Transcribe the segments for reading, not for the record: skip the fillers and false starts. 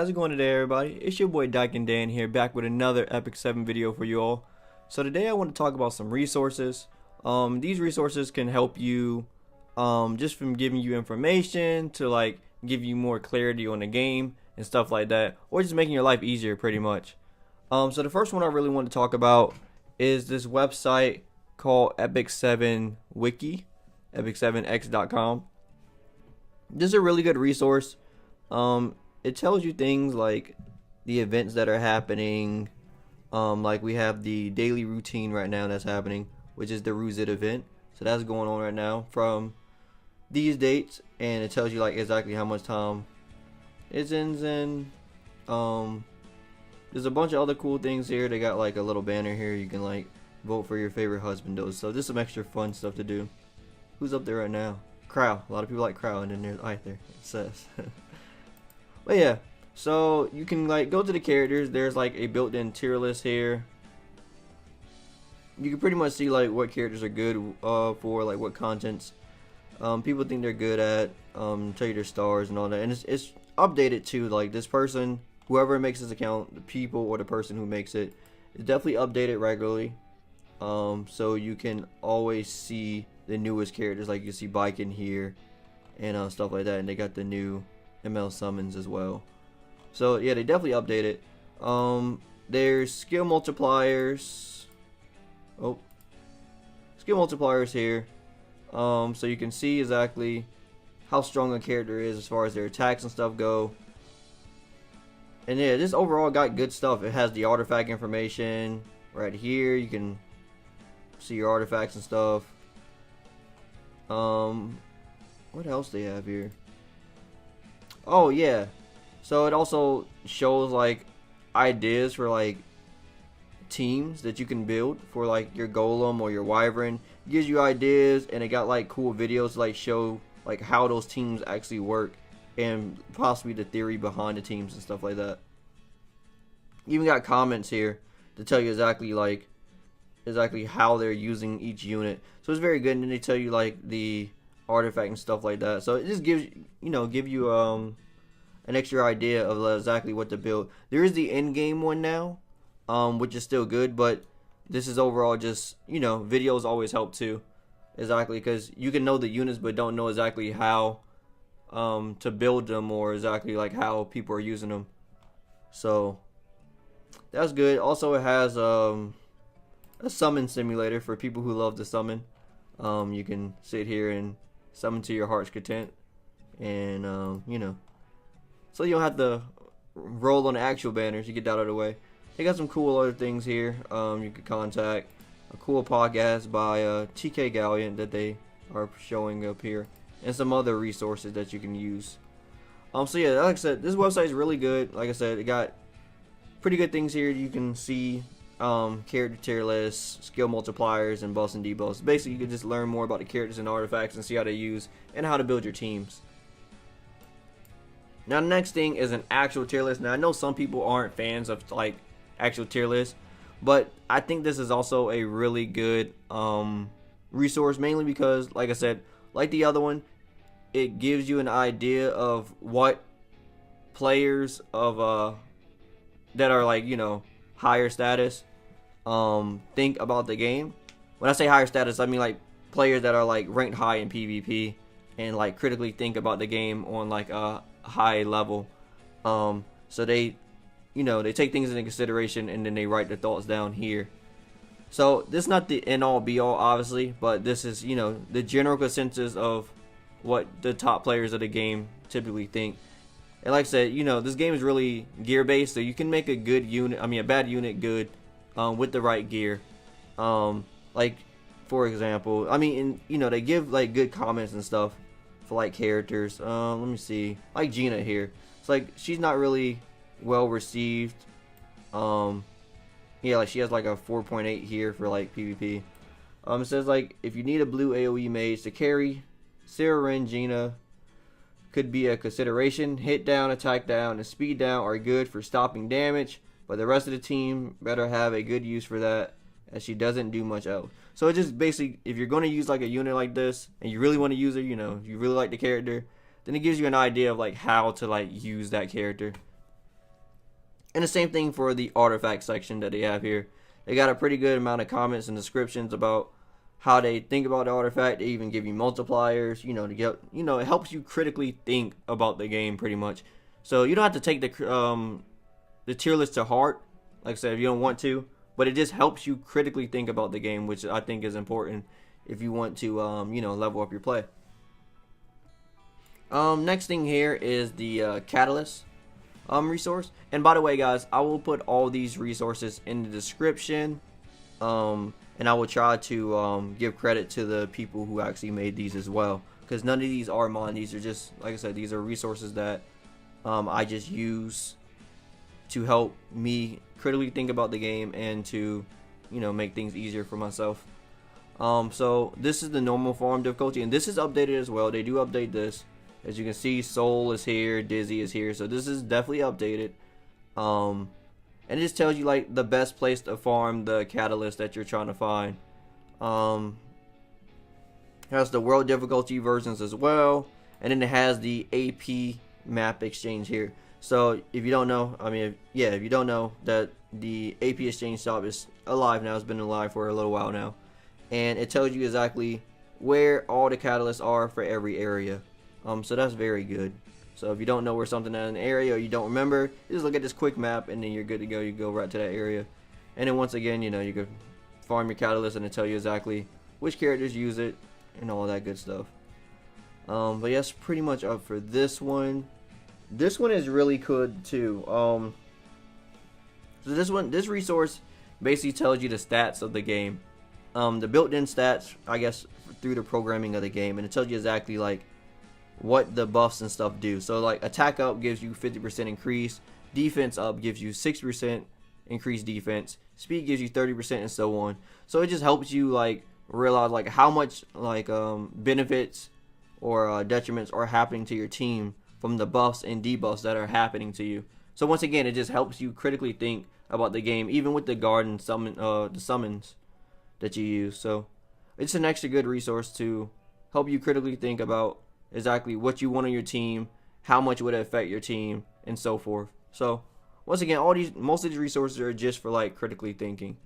how's it going today, everybody? It's your boy Dyke and Dan here, back with another Epic 7 video for you all. So today I want to talk about some resources. These resources can help you just from giving you information to like give you more clarity on the game and stuff like that, or just making your life easier pretty much. So the first one I really want to talk about is this website called Epic7 Wiki, epic7x.com. This is a really good resource. It tells you things like the events that are happening. Like we have the daily routine right now that's happening, which is the Ruzit event. So that's going on right now from these dates, and it tells you like exactly how much time it ends in. There's a bunch of other cool things here. They got like a little banner here. You can like vote for your favorite husband. So there's some extra fun stuff to do. Who's up there right now? Crow. A lot of people like Crow, and then there's right there. It says. But yeah, so you can like go to the characters. There's like a built-in tier list here. You can pretty much see like what characters are good for, like what contents people think they're good at. Tell you their stars and all that, and it's updated too. Like this person, whoever makes this account, the people or the person who makes it, is definitely updated regularly. So you can always see the newest characters. Like you see Bike in here and stuff like that, and they got the new ML summons as well. So yeah, they definitely update it. There's skill multipliers. Skill multipliers here. So you can see exactly how strong a character is as far as their attacks and stuff go. And yeah, this overall got good stuff. It has the artifact information right here. You can see your artifacts and stuff. What else they have here? Oh yeah, so it also shows like ideas for like teams that you can build for like your golem or your wyvern. It gives you ideas, and it got like cool videos to like show like how those teams actually work and possibly the theory behind the teams and stuff like that. Even got comments here to tell you exactly how they're using each unit. So it's very good, and then they tell you like the artifact and stuff like that. So it just gives you an extra idea of exactly what to build. There is the end game one now, which is still good, but this is overall just videos always help too, exactly, because you can know the units but don't know exactly how to build them or exactly like how people are using them. So that's good. Also, it has a summon simulator for people who love to summon. You can sit here and summon to your heart's content, and so you don't have to roll on the actual banners. You get that out of the way. They got some cool other things here. You could contact a cool podcast by TK Galliant that they are showing up here, and some other resources that you can use. So yeah, like I said, this website is really good. Like I said, it got pretty good things here. You can see character tier lists, skill multipliers, and buffs and debuffs. Basically, you can just learn more about the characters and artifacts and see how they use and how to build your teams. Now, the next thing is an actual tier list. Now, I know some people aren't fans of like actual tier lists, but I think this is also a really good resource, mainly because, like I said, like the other one, it gives you an idea of what players of that are like higher status think about the game. When I say higher status, I mean like players that are like ranked high in PvP and like critically think about the game on like a high level. So they they take things into consideration, and then they write their thoughts down here. So this is not the end all be all, obviously, but this is the general consensus of what the top players of the game typically think. And like I said, this game is really gear based, so you can make a good unit, a bad unit good with the right gear. Like for example, they give like good comments and stuff for like characters. Let me see, like Gina here. It's like she's not really well received. Yeah, like she has like a 4.8 here for like PvP. It says like if you need a blue AoE mage to carry, Sarah Ren Gina could be a consideration. Hit down, attack down, and speed down are good for stopping damage, but the rest of the team better have a good use for that, as she doesn't do much else. So it just basically, if you're going to use like a unit like this, and you really want to use her, you really like the character, then it gives you an idea of like how to like use that character. And the same thing for the artifact section that they have here. They got a pretty good amount of comments and descriptions about how they think about the artifact. They even give you multipliers, you know, to get, you know, it helps you critically think about the game pretty much. So you don't have to take the tier list to heart, like I said, if you don't want to, but it just helps you critically think about the game, which I think is important if you want to, you know, level up your play. Next thing here is the Catalyst resource. And by the way, guys, I will put all these resources in the description, and I will try to give credit to the people who actually made these as well, because none of these are mine. These are just, like I said, these are resources that I just use to help me critically think about the game and to, you know, make things easier for myself. So this is the normal farm difficulty, and this is updated as well. They do update this. As you can see, Soul is here, Dizzy is here, so this is definitely updated. And it just tells you like the best place to farm the catalyst that you're trying to find. It has the world difficulty versions as well, and then it has the AP map exchange here. So if you don't know, I mean, if you don't know, that the AP exchange shop is alive now. It's been alive for a little while now, and it tells you exactly where all the catalysts are for every area. So that's very good. So if you don't know where something is in an area, or you don't remember, just look at this quick map and then you're good to go. You go right to that area, and then once again, you know, you can farm your catalyst and it'll tell you exactly which characters use it and all that good stuff. But yes, pretty much up for this one. This one is really good too. So this resource basically tells you the stats of the game, the built-in stats, I guess, through the programming of the game, and it tells you exactly like what the buffs and stuff do. So like attack up gives you 50% increase, defense up gives you 6% increased defense, speed gives you 30%, and so on. So it just helps you like realize like how much like benefits or detriments are happening to your team from the buffs and debuffs that are happening to you. So once again, it just helps you critically think about the game, even with the guard and summon, the summons that you use. So it's an extra good resource to help you critically think about exactly what you want on your team, how much would it affect your team, and so forth. So once again, most of these resources are just for like critically thinking,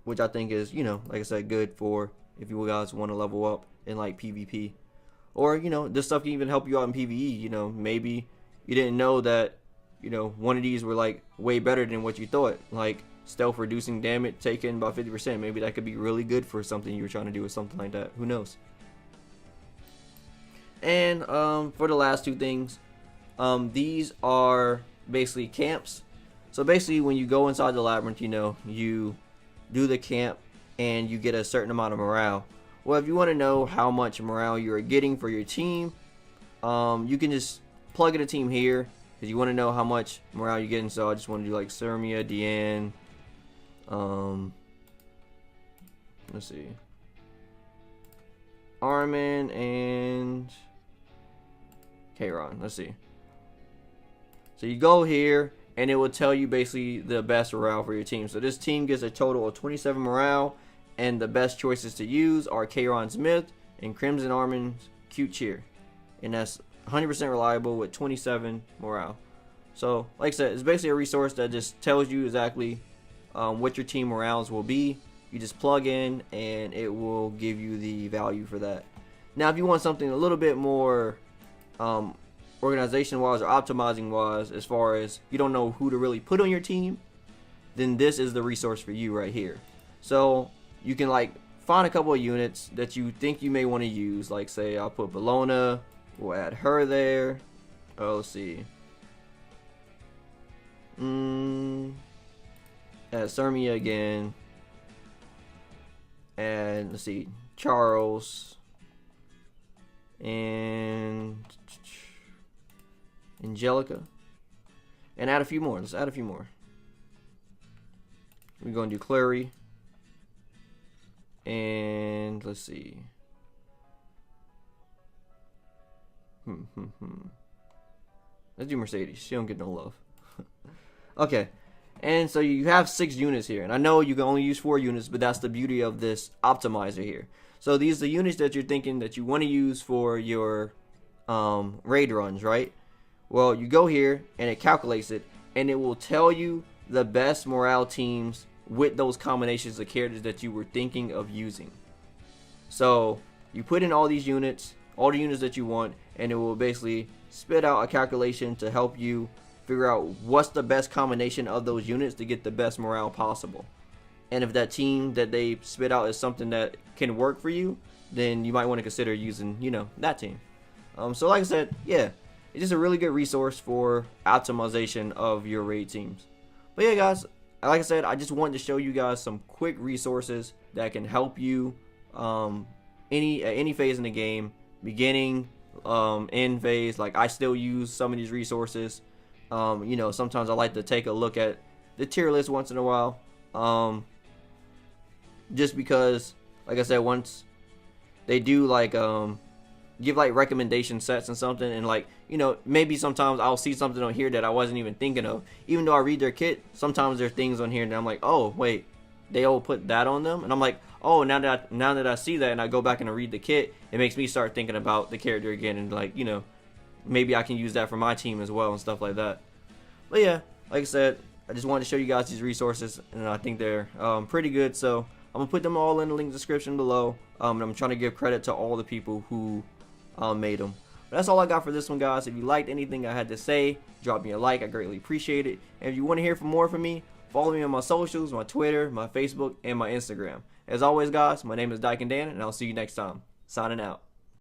which I think is, you know, like I said, good for if you guys want to level up in like PvP, or you know, this stuff can even help you out in PvE. You know, maybe you didn't know that, you know, one of these were like way better than what you thought, like stealth reducing damage taken by 50%. Maybe that could be really good for something you were trying to do or something like that. Who knows? And for the last two things, these are basically camps. So basically, when you go inside the labyrinth, you know, you do the camp and you get a certain amount of morale. Well, if you want to know how much morale you are getting for your team, you can just plug in a team here, because you want to know how much morale you're getting. So I just want to do like Sermia, Deanne, let's see, Armin, and Kayron. Let's see. So you go here and it will tell you basically the best morale for your team. So this team gets a total of 27 morale, and the best choices to use are Kayron Smith and Crimson Armin's Cute Cheer, and that's 100% reliable with 27 morale. So like I said, it's basically a resource that just tells you exactly what your team morales will be. You just plug in and it will give you the value for that. Now if you want something a little bit more organization wise or optimizing wise, as far as you don't know who to really put on your team, then this is the resource for you right here. So you can like find a couple of units that you think you may want to use. Like say I'll put Bologna, we'll add her there. Oh, let's see, add Sermia again, and let's see, Charles, and Angelica, and add a few more. Let's add a few more. We're going to do Clary, and let's see. Let's do Mercedes. She don't get no love. Okay, and so you have 6 units here, and I know you can only use 4 units, but that's the beauty of this optimizer here. So these are the units that you're thinking that you want to use for your raid runs, right? Well, you go here and it calculates it, and it will tell you the best morale teams with those combinations of characters that you were thinking of using. So you put in all these units, all the units that you want, and it will basically spit out a calculation to help you figure out what's the best combination of those units to get the best morale possible. And if that team that they spit out is something that can work for you, then you might want to consider using, that team. So like I said, yeah, it's just a really good resource for optimization of your raid teams. But yeah, guys, like I said, I just wanted to show you guys some quick resources that can help you at any phase in the game, beginning, end phase. Like, I still use some of these resources. Sometimes I like to take a look at the tier list once in a while, just because, like I said, once they do give recommendation sets and something, and maybe sometimes I'll see something on here that I wasn't even thinking of. Even though I read their kit, sometimes there are things on here that I'm like, oh wait, they all put that on them, and I'm like, oh, now that I see that and I go back and I read the kit, it makes me start thinking about the character again, and maybe I can use that for my team as well and stuff like that. But yeah, like I said, I just wanted to show you guys these resources, and I think they're pretty good. So I'm gonna put them all in the link description below. And I'm trying to give credit to all the people who made them. But that's all I got for this one, guys. If you liked anything I had to say, drop me a like. I greatly appreciate it. And if you want to hear more from me, follow me on my socials, my Twitter, my Facebook, and my Instagram. As always, guys, my name is Dyke and Dan, and I'll see you next time. Signing out.